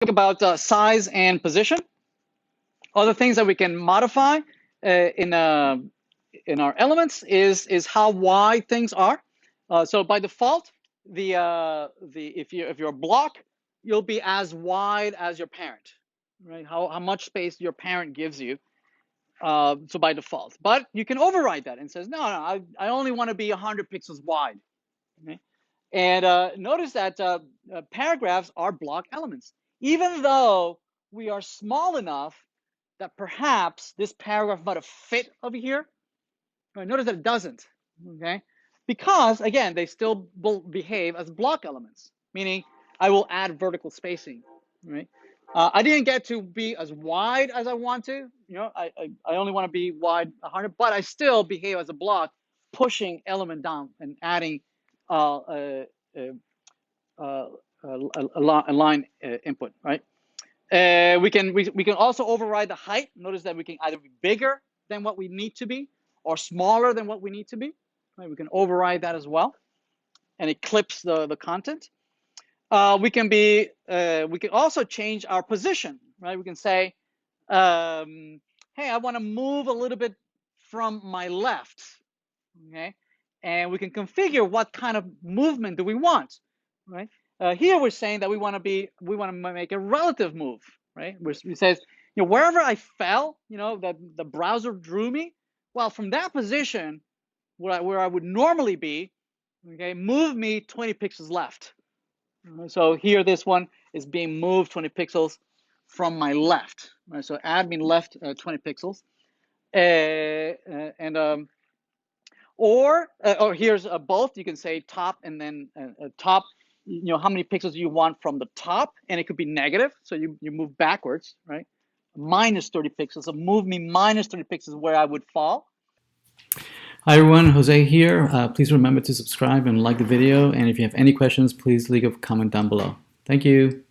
about size and position. Other things that we can modify in our elements is how wide things are. So by default, if you're a block, you'll be as wide as your parent, right? How much space your parent gives you. So by default, but you can override that and says no, I only want to be 100 pixels wide. Okay? And notice that paragraphs are block elements, even though we are small enough that perhaps this paragraph might have fit over here. Right? Notice that it doesn't, okay? Because, again, they still behave as block elements, meaning I will add vertical spacing, right? I didn't get to be as wide as I want to. I only want to be wide 100, but I still behave as a block, pushing element down and adding a line input, right? We can also override the height. Notice that we can either be bigger than what we need to be or smaller than what we need to be. Right? We can override that as well, and it clips the content. We can also change our position. Right? We can say, hey, I want to move a little bit from my left. Okay, and we can configure what kind of movement do we want. Right? Here we're saying that we want to make a relative move, right? We says, wherever I fell, that the browser drew me. Well, from that position, where I would normally be, okay, move me 20 pixels left. So here, this one is being moved 20 pixels from my left. Right? So admin left 20 pixels, or here's both. You can say top and then top. How many pixels you want from the top, and it could be negative, so you move backwards, right? Minus 30 pixels, so move me minus 30 pixels where I would fall. Hi everyone, Jose here. Please remember to subscribe and like the video, and if you have any questions, please leave a comment down below. Thank you.